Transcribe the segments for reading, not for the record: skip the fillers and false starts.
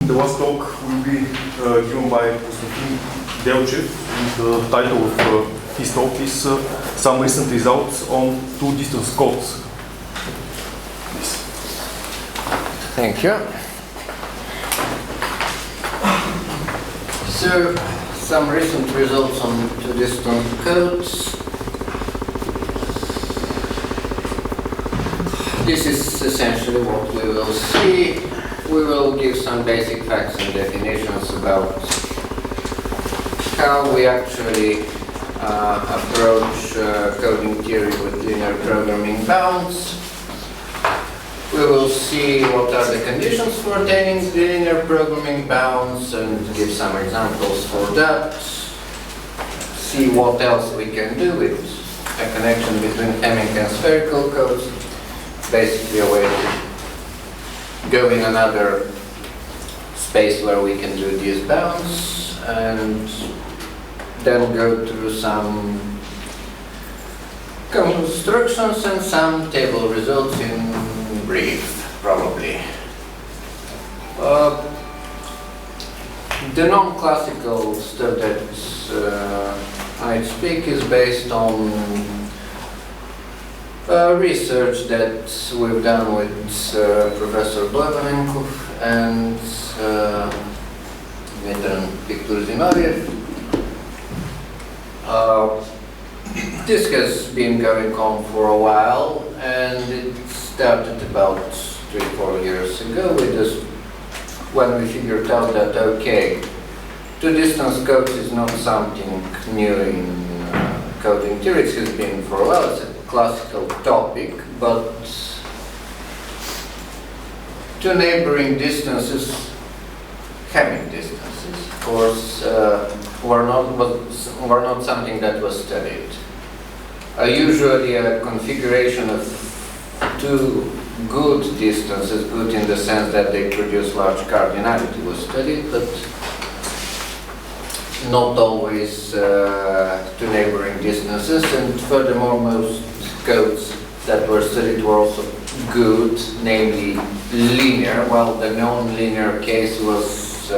The last talk will be given by Konstantin Delchev, and the title of his talk is Some Recent Results on Two Distance Codes. Thank you. So, some recent results on two distant codes. This is essentially what we will see. We will give some basic facts and definitions about how we actually approach coding theory with linear programming bounds. We will see what are the conditions for attaining the linear programming bounds and give some examples for that. See what else we can do with a connection between Hamming and spherical codes. Basically a way to go in another space where we can do these bounds, and then go through some constructions and some table results in brief, probably. The non-classical stuff that I speak is based on research that we've done with Professor Boyvalenkov and Zinoviev. This has been going on for a while, and it started about 3-4 years ago with this, when we figured out that, okay, two distance codes is not something new in coding theory. It has been for a while. It's a classical topic, but two neighboring distances, Hamming distances, of course, were not something that was studied. Usually a configuration of two good distances, good in the sense that they produce large cardinality, was studied, but not always two neighboring distances, and furthermore most codes that were studied were also good, namely linear, while the non-linear case was,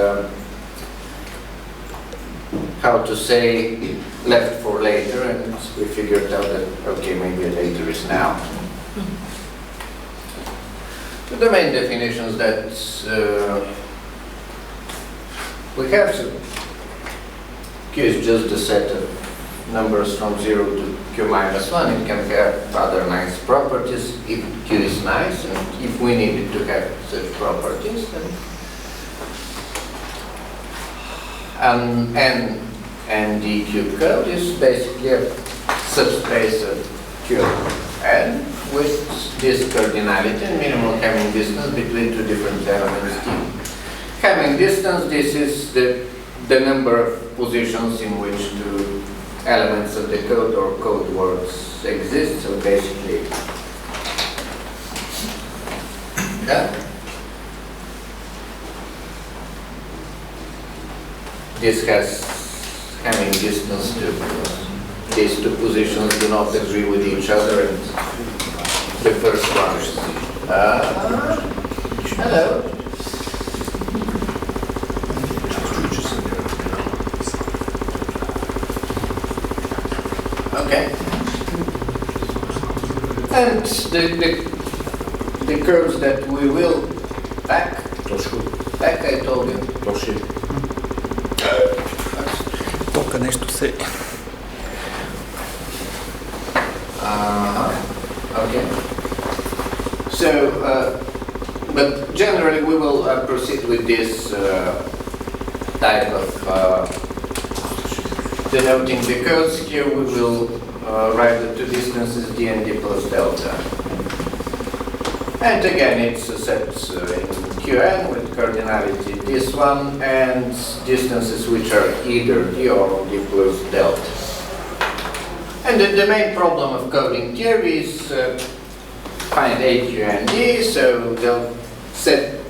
how to say, left for later, and we figured out that, okay, maybe later is now. The main definitions that we have, so Q is just a set of numbers from 0 to Q minus 1. It can have other nice properties if Q is nice, and if we needed to have such properties, then N and D cube code is basically a subspace of Q n with this cardinality and minimal Hamming distance between two different elements D. Hamming distance, this is the number of positions in which two elements of the code or code words exist, so basically, yeah. This has Hamming distance too. These two positions do not agree with each other, and the first one is hello. Okay. And the curves that we will back, I told you. Тока нещо се... Okay. So, but generally we will proceed with this type of denoting the codes. Here we will write the two distances d and d plus delta. And again, it's a set in Qn with cardinality this one, and distances which are either d or d plus delta. And the main problem of coding theory is find A, Q, and D, so they'll set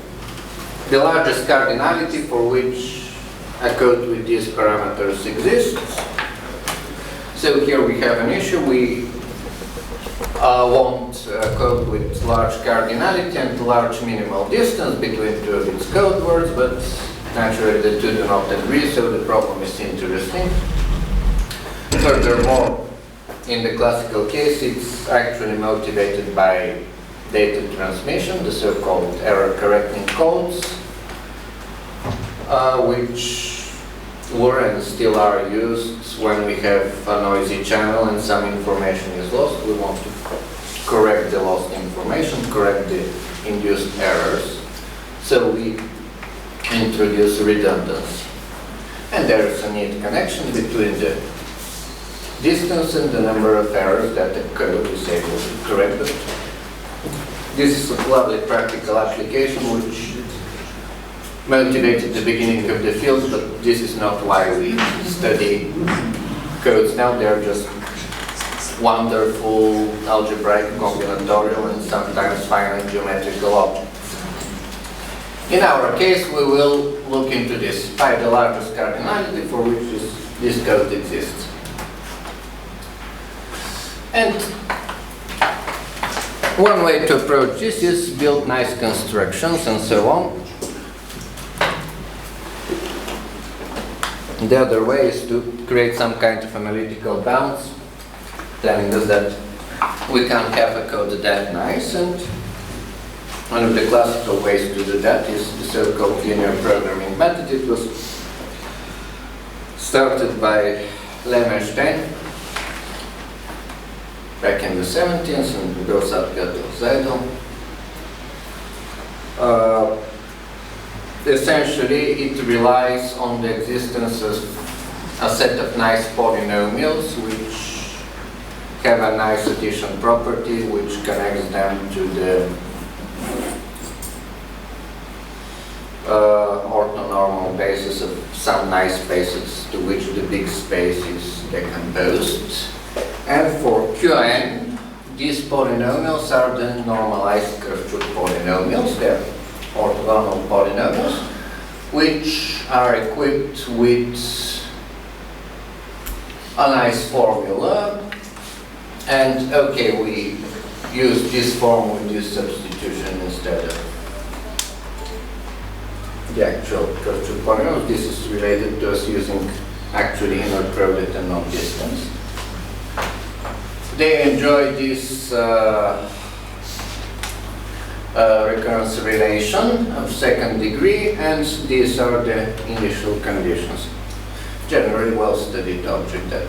the largest cardinality for which a code with these parameters exists. So here we have an issue. We want code with large cardinality and large minimal distance between two of its code words, but naturally the two do not agree, so the problem is interesting. Furthermore, in the classical case, it's actually motivated by data transmission, the so-called error correcting codes, which were and still are used when we have a noisy channel and some information is lost. We want to correct the lost information, correct the induced errors. So we introduce redundancy. And there is a neat connection between the distance and the number of errors that the code is able to correct. This is a lovely practical application which motivated the beginning of the field, but this is not why we study codes now. They are just wonderful algebraic, combinatorial, and sometimes finite geometrical objects. In our case, we will look into this by the largest cardinality for which this code exists. And one way to approach this is build nice constructions and so on. The other way is to create some kind of analytical bounds, telling us that we can't have a code that nice, and one of the classical ways to do that is the so-called linear programming method. It was started by Lemmerstein back in the 70s and goes up to Zeidel. Essentially, it relies on the existence of a set of nice polynomials which have a nice addition property which connects them to the orthonormal basis of some nice spaces to which the big space is decomposed. And for Qn, these polynomials are the normalized Kirchhoff polynomials. They're orthogonal polynomials, which are equipped with a nice formula. And okay, we use this form with this substitution instead of the actual Kirchhoff polynomials. This is related to us using actually inner product and not distance. They enjoy this recurrence relation of second degree, and these are the initial conditions. Generally well-studied object that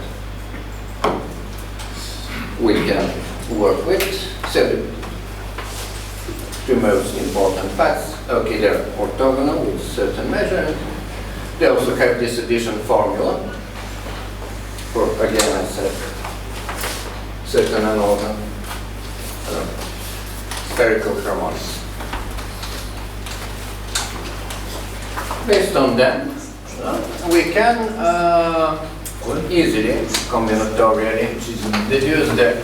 we can work with. So the two most important facts, okay, they're orthogonal with certain measure. They also have this addition formula for, again, I said, certain unorthogonal spherical harmonics. Based on that, we can easily, combinatorially, deduce the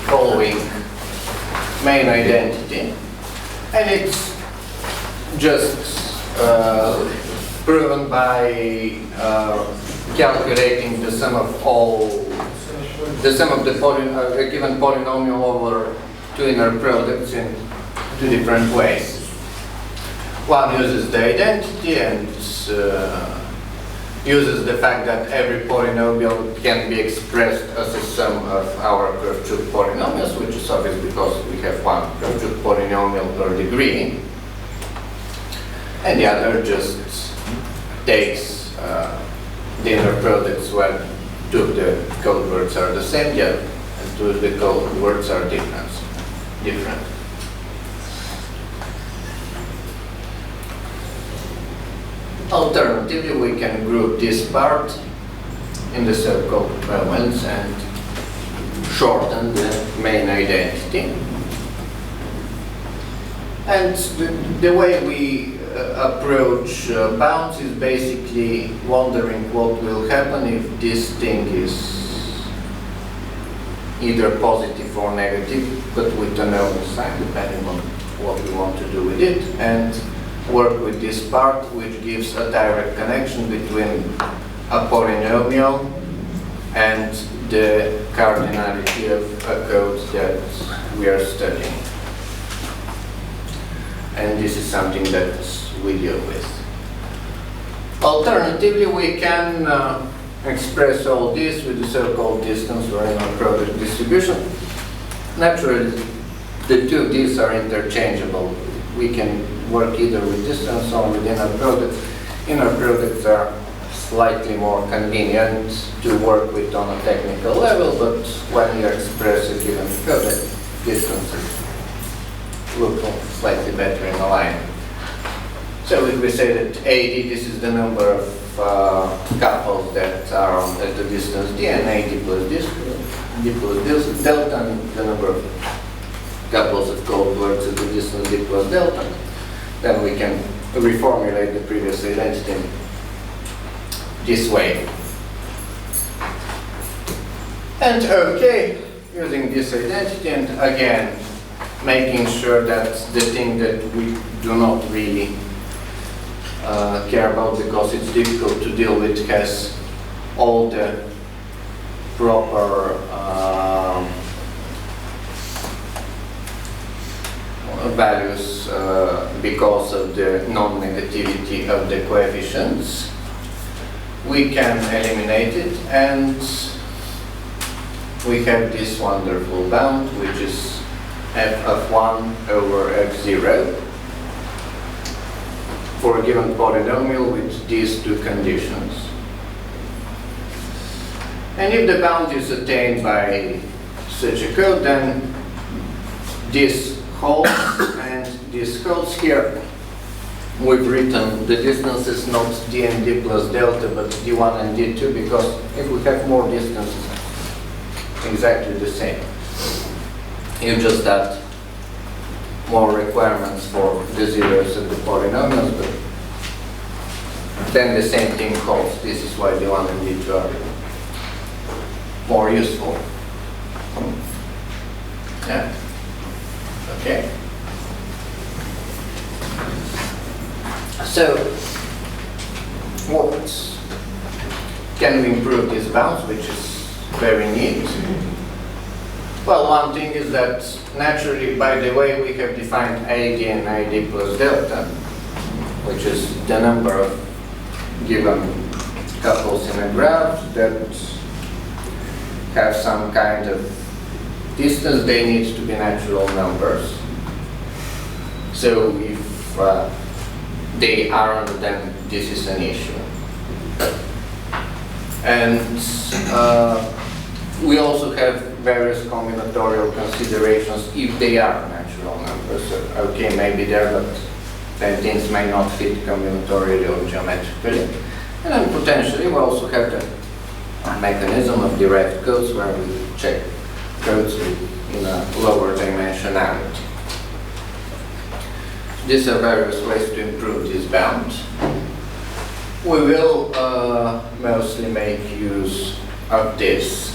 following main identity, and it's just proven by calculating the sum of all, the sum of the a given polynomial over two inner products in two different ways. One uses the identity and uses the fact that every polynomial can be expressed as a sum of our Kirchhoff polynomials, which is obvious because we have one Kirchhoff polynomial per degree. And the other just takes the inner products when two of the code words are the same, and two of the code words are different. Alternatively, we can group this part in the so-called moments and shorten the main identity. And the way we approach bounds is basically wondering what will happen if this thing is either positive or negative, but with a known sign, depending on what we want to do with it, and work with this part, which gives a direct connection between a polynomial and the cardinality of a code that we are studying. And this is something that we deal with. Alternatively, we can express all this with the so-called distance or inner product distribution. Naturally, the two of these are interchangeable. We can work either with distance or with inner product. Inner products are slightly more convenient to work with on a technical level, but when you express a given product, distances look slightly better in a line. So if we say that AD, this is the number of couples that are at the distance d, and AD plus this, d plus this delta, and the number of couples of code words at the distance d plus delta, then we can reformulate the previous identity this way. And okay, using this identity, and again, making sure that the thing that we do not really care about because it's difficult to deal with has all the proper values because of the non-negativity of the coefficients. We can eliminate it, and we have this wonderful bound, which is f of 1 over f0 for a given polynomial with these two conditions. And if the bound is attained by such a code, then this holds and this holds. Here we've written the distances not d and d plus delta, but d1 and d2, because if we have more distances, exactly the same. You just add more requirements for the zeros of the polynomials, but then the same thing holds. This is why d1 and d2 are more useful. Yeah. Okay. So, what can we improve these bounds, which is very neat? Well, one thing is that naturally, by the way we have defined AD and AD plus delta, which is the number of given couples in a graph that have some kind of distance, they need to be natural numbers. So if they aren't, then this is an issue. And we also have various combinatorial considerations if they are natural numbers. So, okay, maybe they're, but then things may not fit combinatorially or geometrically. And then potentially we also have the mechanism of direct codes where we check codes in a lower dimensionality. These are various ways to improve this bound. We will mostly make use of this.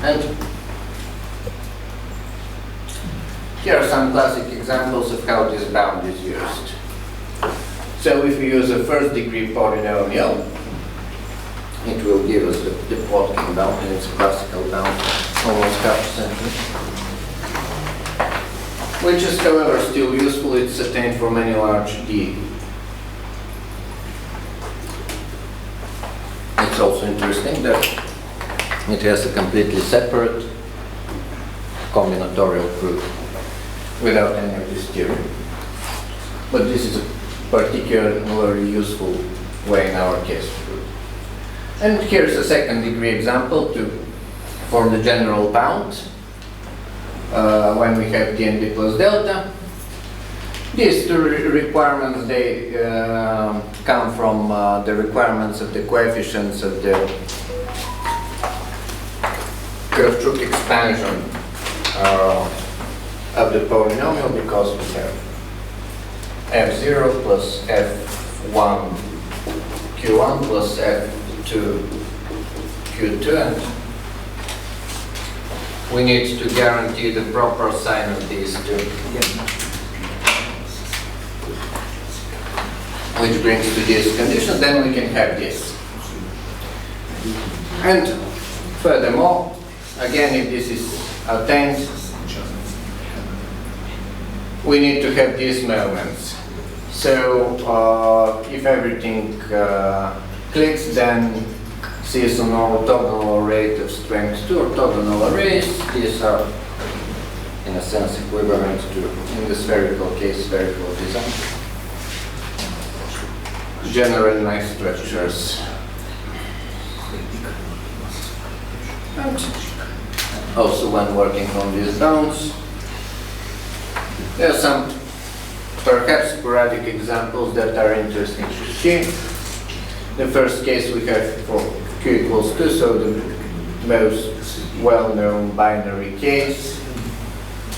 And here are some classic examples of how this bound is used. So if we use a first degree polynomial, it will give us the Plotkin bound, and it's a classical bound, almost half a century. Which is, however, still useful. It's attained for many large D. It's also interesting that it has a completely separate combinatorial proof without any of this theory. But this is a particularly useful way in our case. And here's a second degree example for the general bound. When we have d and d plus delta, these two requirements, they come from the requirements of the coefficients of the Kirchhoff expansion of the polynomial, because we have f0 plus f1 q1 plus f2 q2, and we need to guarantee the proper sign of these two. Which brings to this condition, then we can have this. And furthermore, again, if this is attained, we need to have these moments. So if everything clicks, then seasonal orthogonal rate of strength to orthogonal arrays. These are, in a sense, equivalent to, in the spherical case, spherical design. Generally nice structures. And also when working on these bounds, there are some perhaps sporadic examples that are interesting to see. The first case we have for q equals 2, so the most well-known binary case.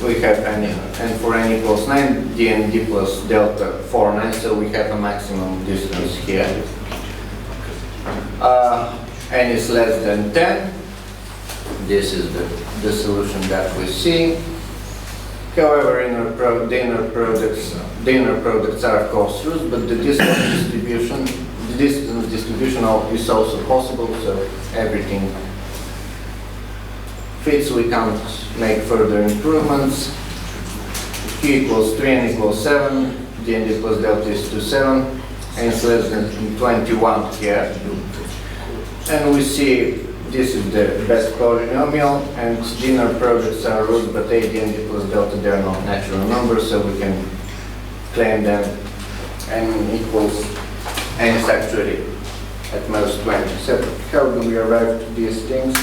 We have and for n equals 9, d and d plus delta 4, 9, so we have a maximum distance here. N is less than 10. This is the solution that we see. However, the inner products are coarse, but the distance distribution is also possible, so everything fits. We can't make further improvements. Q equals 3, n equals 7, d and d plus delta is 7, and it's less than 21 here. And we see this is the best polynomial, and the inner products are roots, but a, d, and d plus delta, they are not natural numbers, so we can claim them n equals, n is actually at most 20. So how do we arrive to these things?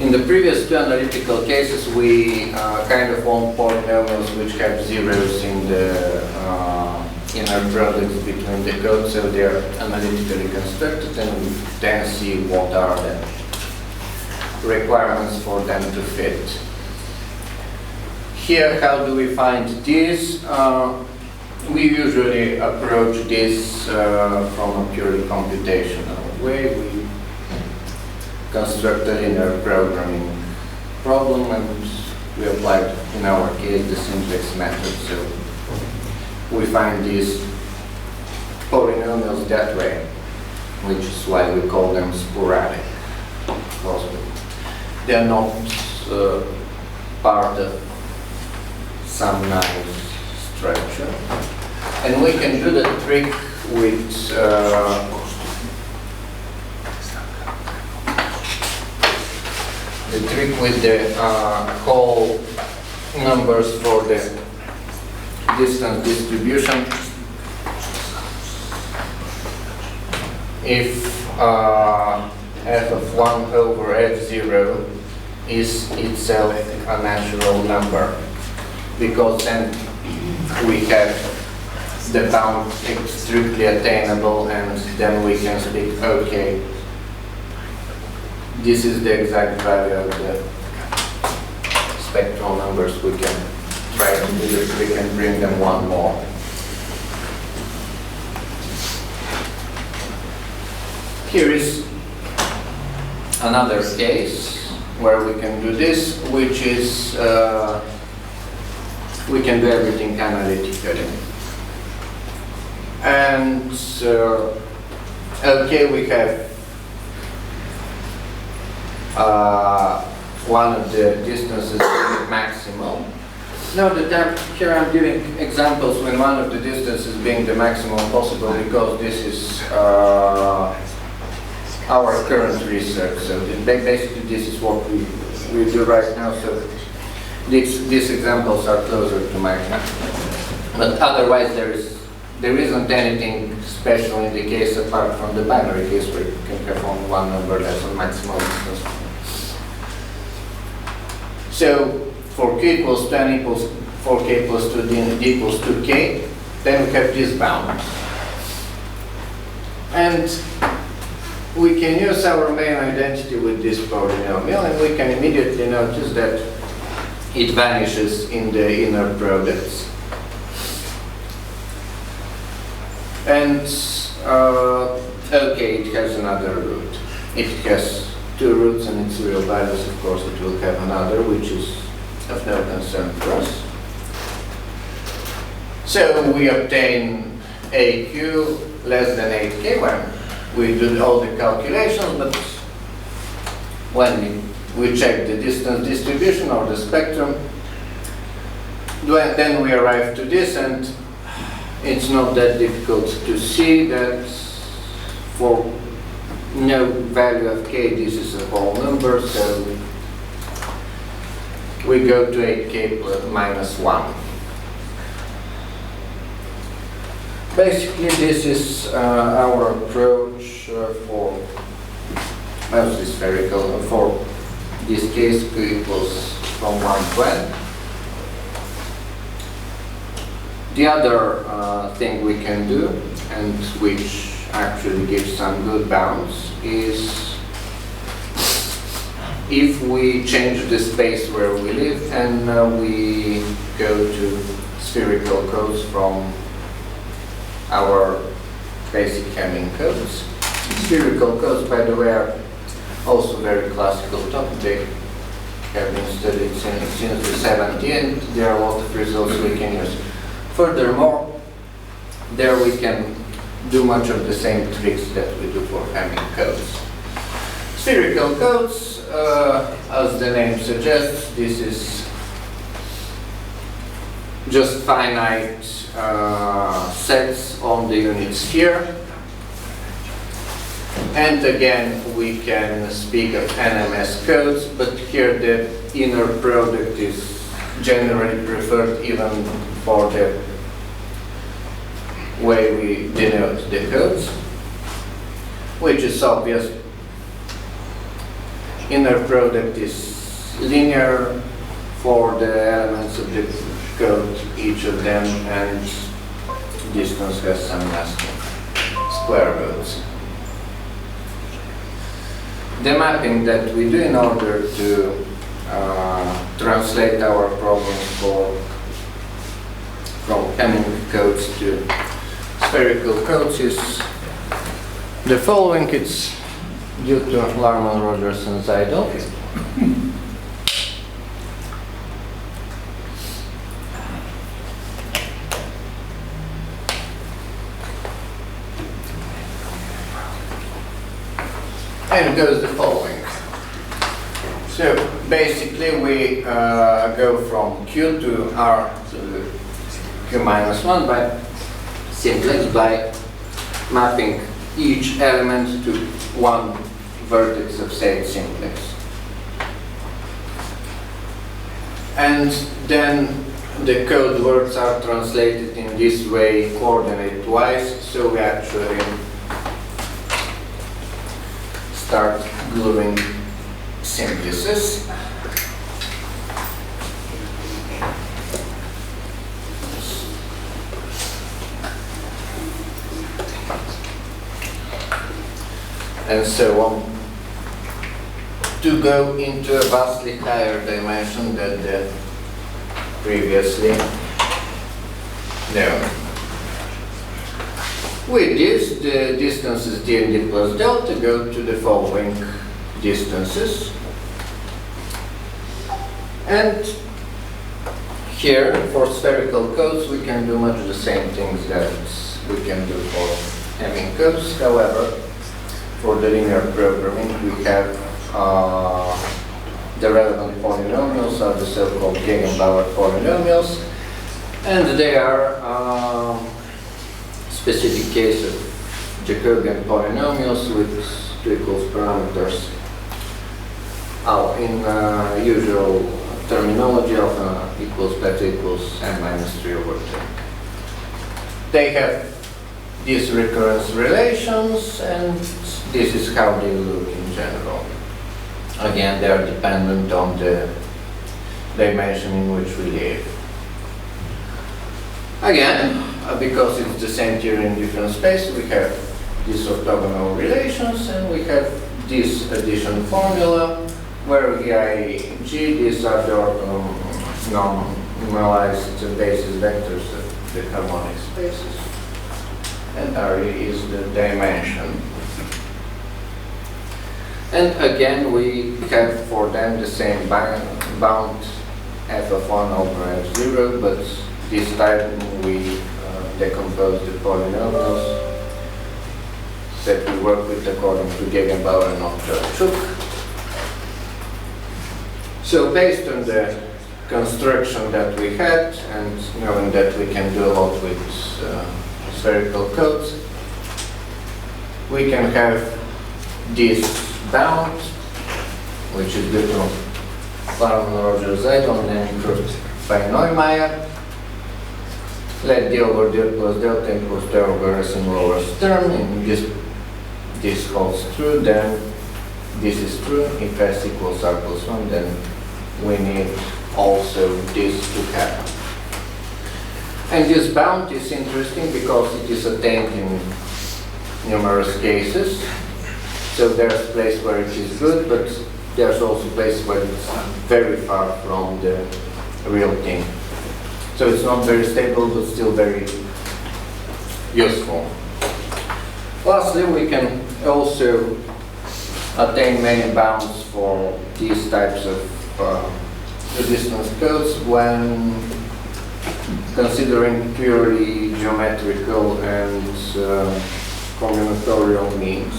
In the previous two analytical cases, we kind of want polynomials which have zeros in the inner products between the codes, so they are analytically constructed, and we then see what are the requirements for them to fit. Here, how do we find this? We usually approach this from a purely computational way. We construct a linear programming problem, and we applied, in our case, the simplex method. So we find these polynomials that way, which is why we call them sporadic. They are not part of some nice structure. And we can do the trick with the whole numbers for the distance distribution. If f of 1 over f0 is itself a natural number, because then we have the bound strictly attainable, and then we can speak, okay, this is the exact value of the spectral numbers. We can try to do the trick and bring them one more. Here is another case where we can do this, which is we can do everything analytically. And okay, we have one of the distances being maximal. Now here I'm giving examples when one of the distances being the maximum possible, because this is our current research. So basically this is what we do right now. So these examples are closer to maximum. But otherwise there isn't anything special in the case apart from the binary case where you can have only one number less than maximal distance. So for q equals 10 equals 4k plus 2 d equals 2k, then we have this bound. And we can use our main identity with this polynomial, and we can immediately notice that it vanishes in the inner products. And okay, it has another root. If it has two roots and its real values, of course it will have another, which is of no concern for us. So we obtain AQ less than 8K when we do all the calculations, but when we check the distance distribution or the spectrum, then we arrive to this, and it's not that difficult to see that for no value of k, this is a whole number, so we go to 8k minus 1. Basically, this is our approach for mostly spherical. For this case, q equals from 1 to n. The other thing we can do, and which actually gives some good bounds, is if we change the space where we live and we go to spherical codes from our basic Hamming codes. Spherical codes, by the way, are also very classical topic. They have been studied since the 70s, and there are a lot of results we can use. Furthermore, there we can do much of the same tricks that we do for Hamming codes. Spherical codes, as the name suggests, this is just finite sets on the unit sphere. And again, we can speak of NMS codes, but here the inner product is generally preferred even for the way we denote the codes, which is obvious. Inner product is linear for the elements of the code, each of them, and distance has some masking square roots. The mapping that we do in order to translate our problems from Hamming codes to spherical codes is the following. It's due to Larman, Rogers, and Seidel. And it goes the following. So basically we go from Q to R to Q minus 1 by simplex, by mapping each element to one vertex of said simplex. And then the code words are translated in this way coordinate-wise, so we actually start gluing simplices. And so on, to go into a vastly higher dimension than the previously known. With this, the distances d and d plus delta go to the following distances. And here, for spherical codes, we can do much the same things that we can do for Hamming codes. However, for the linear programming, we have the relevant polynomials are the so-called Gegenbauer polynomials, and they are specific case of Jacobian polynomials with two equals parameters. In usual terminology, alpha equals beta equals n minus 3 over 2. They have these recurrence relations, and this is how they look in general. Again, they are dependent on the dimension in which we live. Again, because it's the same theory in different space, we have these orthogonal relations, and we have this addition formula where VI, G, these are the non-normalized basis vectors of the harmonic spaces, and RE is the dimension. And again, we have for them the same bound f of 1 over f0, but this time we decompose the polynomials that we work with according to Gegenbauer and Osterchuk. So based on the construction that we had and knowing that we can do a lot with spherical codes, we can have this bound, which is due to Farman-Roger-Zeidel and improved by Neumeier. Let d over d plus delta equals d over s in lowest term, and this holds true, then this is true. If s equals r plus 1, then we need also this to happen. And this bound is interesting because it is attained in numerous cases. So there's a place where it is good, but there's also places where it's very far from the real thing. So it's not very stable, but still very useful. Lastly, we can also attain many bounds for these types of resistance codes when considering purely geometrical and combinatorial means.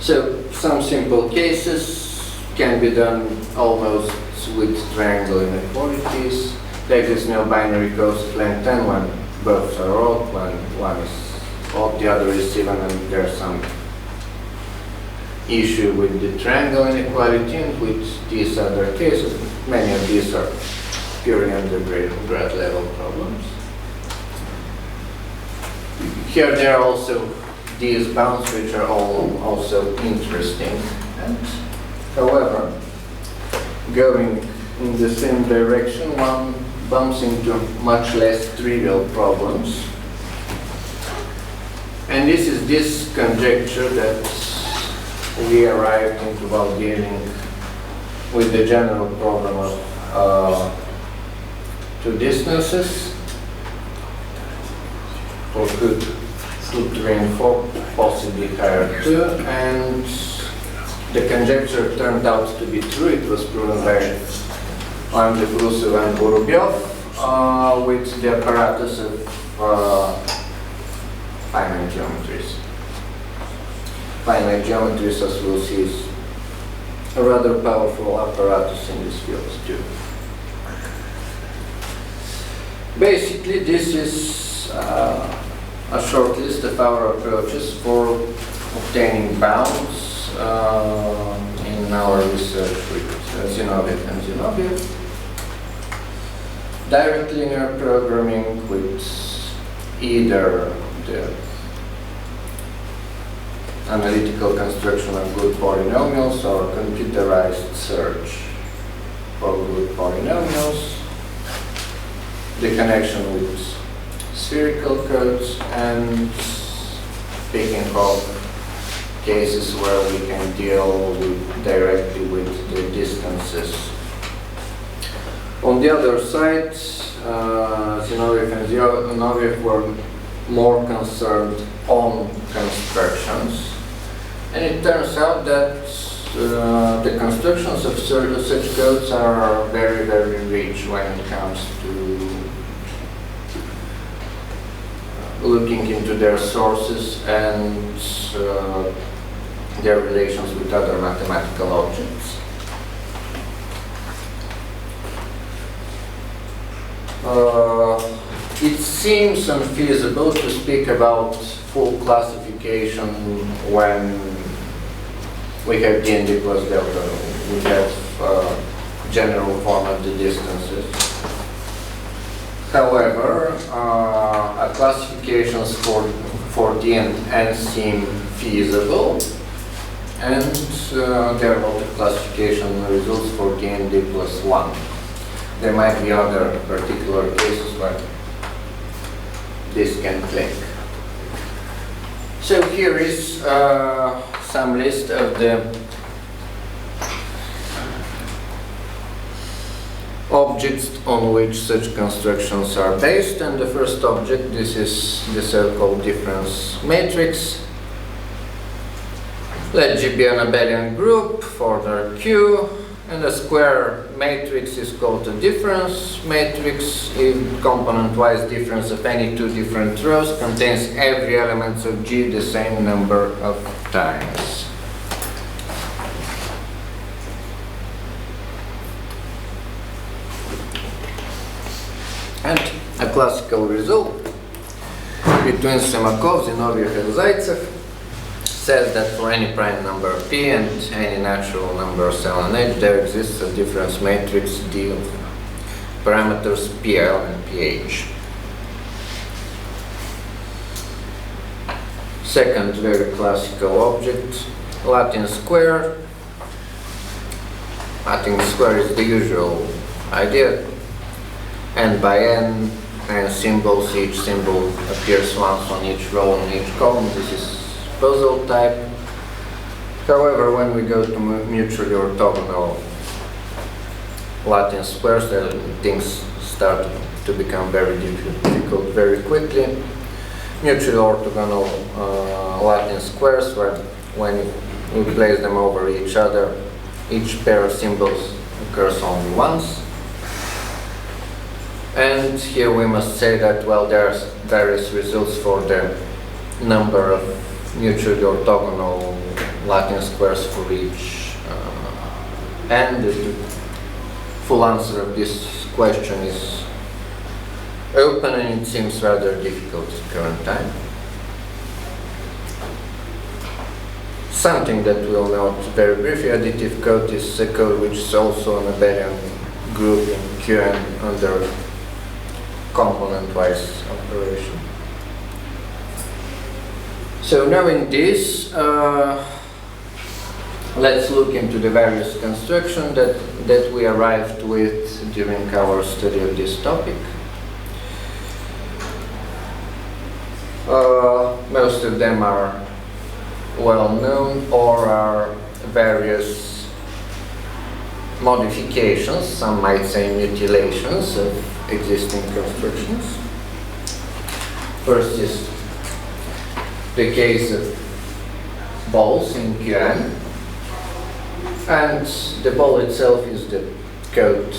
So some simple cases can be done almost with triangle inequalities. Like this no binary codes of length 10 when both are odd, when one is odd, the other is even, and there's some issue with the triangle inequality, and with these other cases, many of these are purely undergrad level problems. Here there are also these bounds which are all also interesting, and however, going in the same direction, one bumps into much less trivial problems. And this is this conjecture that we arrived into while dealing with the general problem of two distances, or could 2, 3, and 4, possibly higher 2, and the conjecture turned out to be true. It was proven by Andrei and Borubyov with the apparatus of finite geometries. Finite geometries, as we'll see, is a rather powerful apparatus in this field too. Basically, this is a short list of our approaches for obtaining bounds in our research with Zinoviev and Zinoviev. Direct linear programming with either the analytical construction of good polynomials or computerized search for good polynomials, the connection with spherical codes, and picking up cases where we can deal directly with the distances. On the other side, Zinoviev and Zinoviev were more concerned on constructions, and it turns out that the constructions of such codes are very, very rich when it comes to looking into their sources and their relations with other mathematical objects. It seems unfeasible to speak about full classification when we have d and d plus delta. We have general form of the distances. However, classifications for d and n seem feasible, and there are a lot of classification results for d and d plus 1. There might be other particular cases where this can click. So here is some list of the objects on which such constructions are based, and the first object, this is the so-called difference matrix. Let G be an abelian group for their Q, and a square matrix is called a difference matrix if component-wise difference of any two different rows contains every element of G the same number of times. And a classical result between Semakov, Zinoviev and Zaitsev says that for any prime number P and any natural number Celan H, there exists a difference matrix D of parameters PL and PH. Second very classical object, Latin square. Latin square is the usual idea. N by N, and symbols, each symbol appears once on each row and each column. This is puzzle type. However, when we go to mutually orthogonal Latin squares, things start to become very difficult very quickly. Mutually orthogonal Latin squares, where when we place them over each other, each pair of symbols occurs only once. And here we must say that, well, there's various results for the number of mutually orthogonal Latin squares for each and the full answer of this question is open, and it seems rather difficult at the current time. Something that we'll note very briefly, additive code is a code which is also an abelian group in Qn under component-wise operation. So knowing this, let's look into the various constructions that we arrived with during our study of this topic. Most of them are well known or are various modifications, some might say mutilations of existing constructions. First is the case of balls in Qn, and the ball itself is the code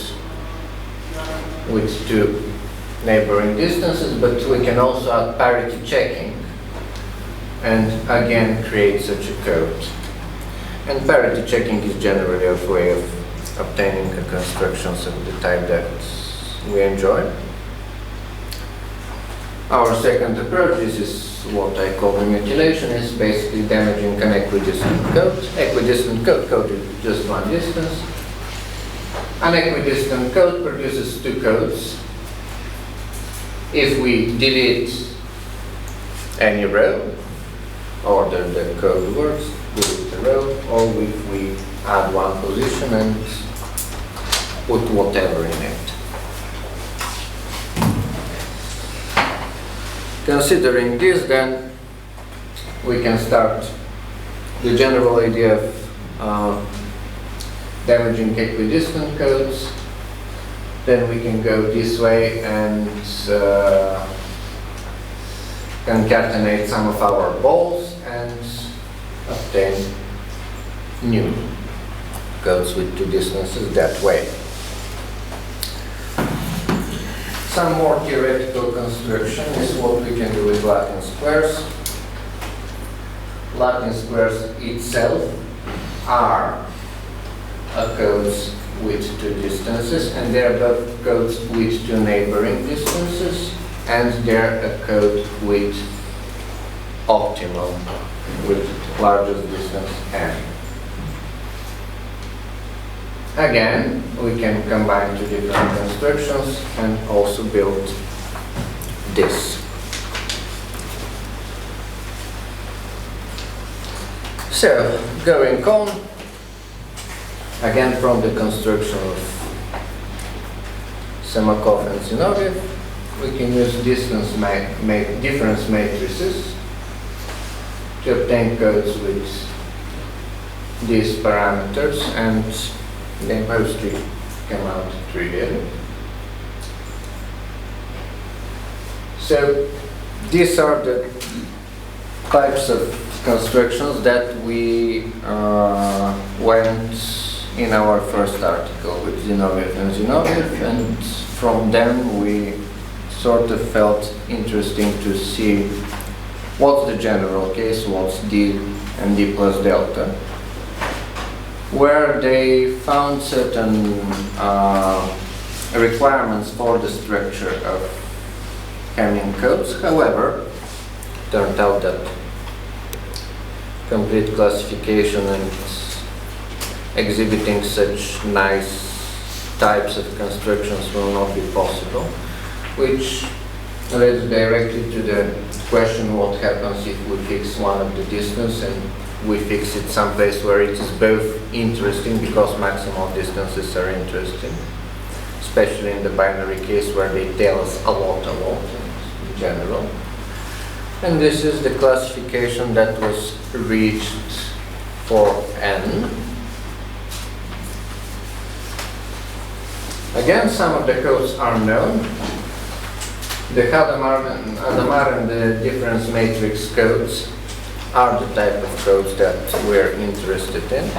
with two neighboring distances, but we can also add parity checking and again create such a code. And parity checking is generally a way of obtaining constructions of the type that we enjoy. Our second approach, this is what I call the mutilation, is basically damaging an equidistant code. Equidistant code coded just one distance. An equidistant code produces two codes. If we delete any row, or the code works, delete the row, or if we add one position and put whatever in it. Considering this, then we can start the general idea of damaging equidistant codes. Then we can go this way and concatenate some of our balls and obtain new codes with two distances that way. Some more theoretical construction is what we can do with Latin squares. Latin squares itself are codes with two distances, and they're both codes with two neighboring distances, and they're a code with optimal, with largest distance n. Again, we can combine two different constructions and also build this. So, going on, again from the construction of Semakov and Zinoviev, we can use difference matrices to obtain codes with these parameters, and they mostly come out trivial. So these are the types of constructions that we went in our first article with Zinoviev and Zinoviev, and from them we sort of felt interesting to see what's the general case, what's D and D plus delta, where they found certain requirements for the structure of Hamming codes. However, turned out that complete classification and exhibiting such nice types of constructions will not be possible, which leads directly to the question what happens if we fix one of the distance and we fix it someplace where it is both interesting, because maximal distances are interesting, especially in the binary case where they tell us a lot in general. And this is the classification that was reached for n. Again, some of the codes are known. The Hadamard and the difference matrix codes are the type of codes that we're interested in.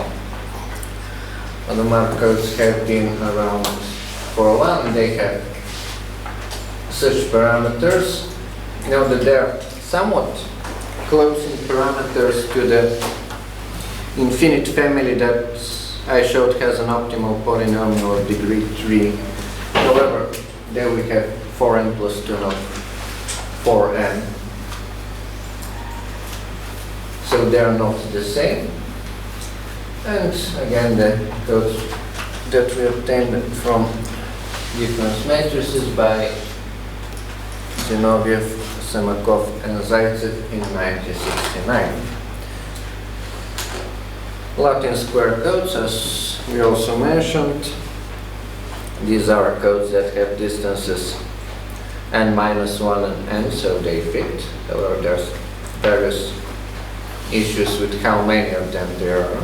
Hadamard codes have been around for a while, and they have such parameters. You know that they're somewhat close in parameters to the infinite family that I showed has an optimal polynomial of degree 3. However, there we have 4n plus 2, not 4n. So they are not the same. And again, the codes that we obtained from difference matrices by Zinoviev, Semakov, and Zaitsev in 1969. Latin square codes, as we also mentioned, these are codes that have distances n-1 and n, so they fit. However, there's various issues with how many of them there are.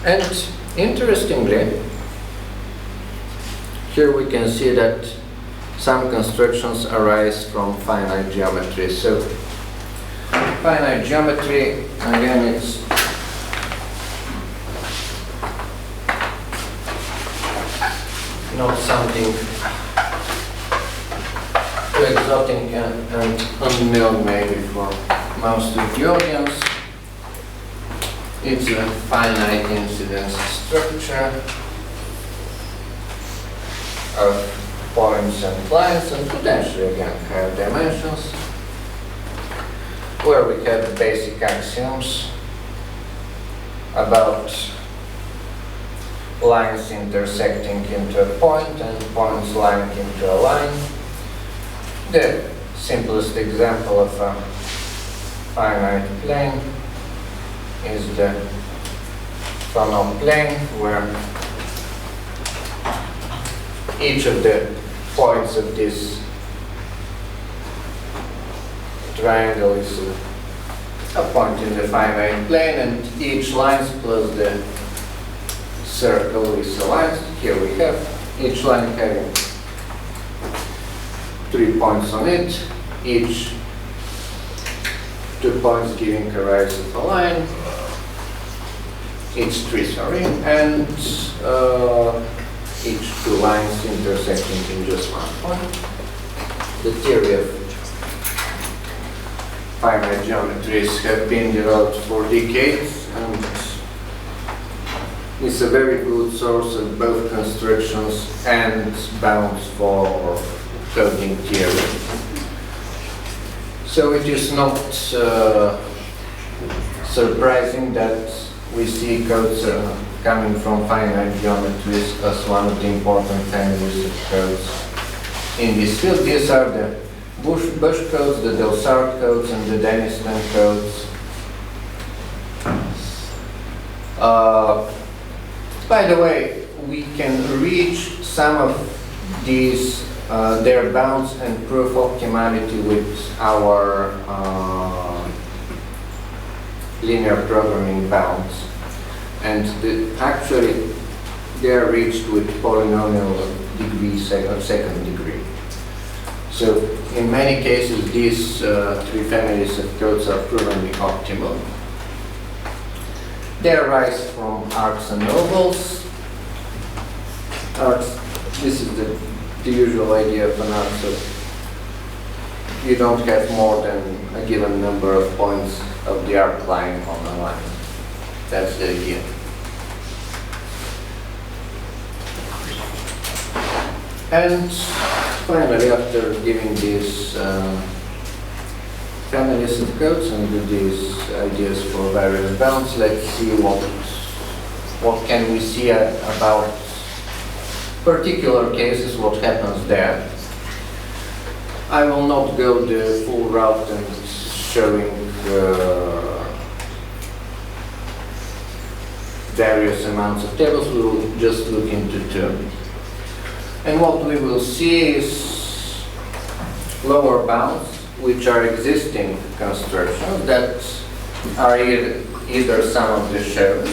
And interestingly, here we can see that some constructions arise from finite geometry. So finite geometry, again, it's not something too exotic and unknown maybe for most of the audience. It's a finite incidence structure of points and lines, and potentially again higher dimensions, where we have basic axioms about lines intersecting into a point and points lying into a line. The simplest example of a finite plane is the funnel plane, where each of the points of this triangle is a point in the finite plane, and each line plus the circle is a line. Here we have each line having 3 points on it, each 2 points giving a rise of a line, each 3, sorry, and each 2 lines intersecting in just 1 point. The theory of finite geometries have been developed for decades, and it's a very good source of both constructions and bounds for coding theory. So it is not surprising that we see codes coming from finite geometries as one of the important families of codes in this field. These are the Bush codes, the Delsart codes, and the Denniston codes. By the way, we can reach some of these, their bounds and proof optimality with our linear programming bounds. And actually, they are reached with polynomial of degree second degree. So in many cases, these 3 families of codes are provenly optimal. They arise from arcs and ovals. Arcs, this is the usual idea of an arc, so you don't have more than a given number of points of the arc line on a line. That's the idea. And finally, after giving these families of codes and these ideas for various bounds, let's see what can we see about particular cases, what happens there. I will not go the full route and showing various amounts of tables. We will just look into two. And what we will see is lower bounds, which are existing constructions that are either some of the shell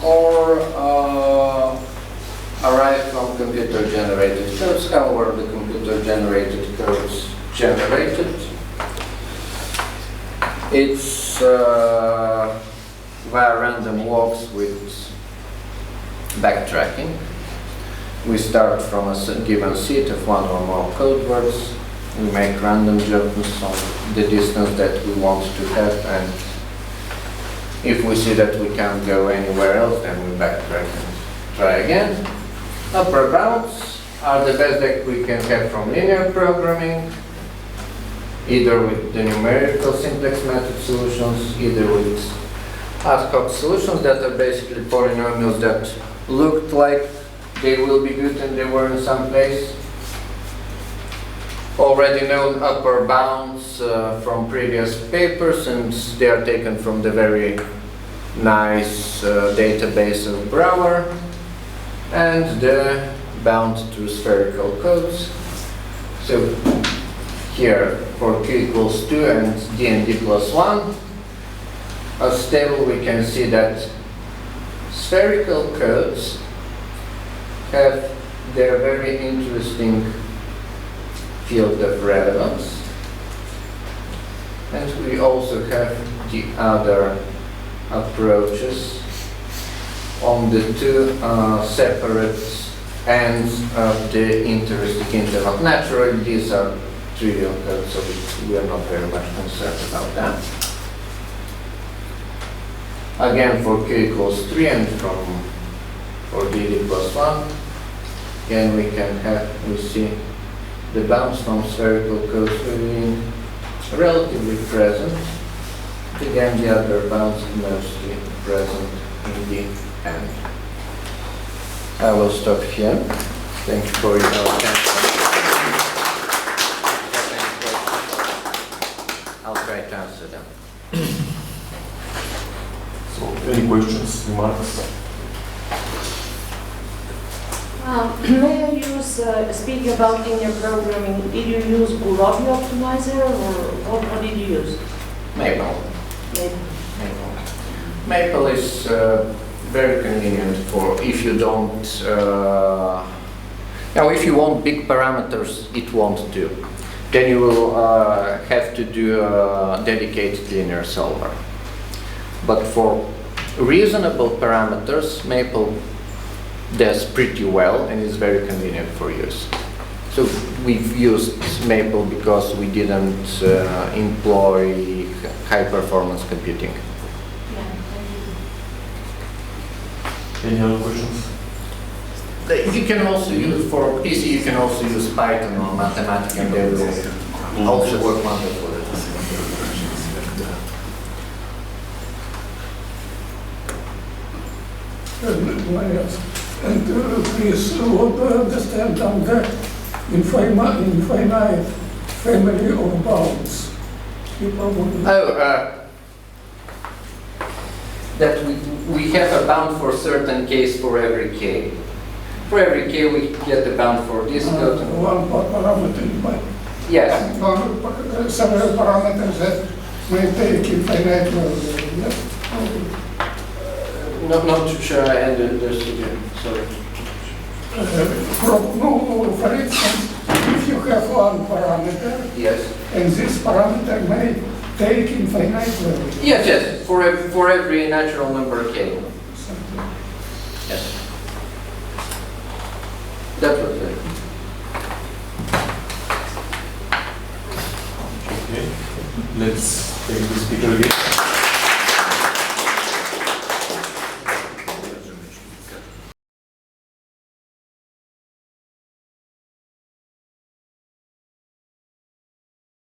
or arrive from computer-generated codes. However, the computer-generated codes generated, it's via random walks with backtracking. We start from a given seed of one or more code words. We make random jumps on the distance that we want to have, and if we see that we can't go anywhere else, then we backtrack and try again. Upper bounds are the best that we can have from linear programming, either with the numerical simplex method solutions, either with ad hoc solutions that are basically polynomials that looked like they will be good and they were in some place. Already know upper bounds from previous papers, and they are taken from the very nice database of Brouwer, and the bound to spherical codes. So here for q equals 2 and d plus 1, as stable we can see that spherical codes have their very interesting field of relevance, and we also have the other approaches on the two separate ends of the interesting interval. Naturally, these are trivial codes, so we are not very much concerned about that. Again, for q equals 3 and for dd plus 1, again we see the bounds from spherical codes being relatively present. Again, the other bounds mostly present in the end. I will stop here. Thank you for your attention. I'll try to answer them. So, any questions, remarks? May I use, speaking about linear programming, did you use Gurobi optimizer or what did you use? Maple. Maple is very convenient for if you don't, if you want big parameters, it won't do. Then you will have to do a dedicated linear solver. But for reasonable parameters, Maple does pretty well and is very convenient for use. So we've used Maple because we didn't employ high performance computing. Any other questions? You can also use, for PC, you can also use Python or Mathematica, and they will also work wonderfully. And please, what do you understand under infinite family of bounds? You probably... That we have a bound for certain case for every k. For every k, we get a bound for this code. One parameter, but yes. Several parameters that may take infinite value. Yes? Not sure I understood you. Sorry. For instance, if you have one parameter, yes, and this parameter may take infinite value. Yes. For every natural number k. Yes. That was it. Okay. Let's take the speaker again.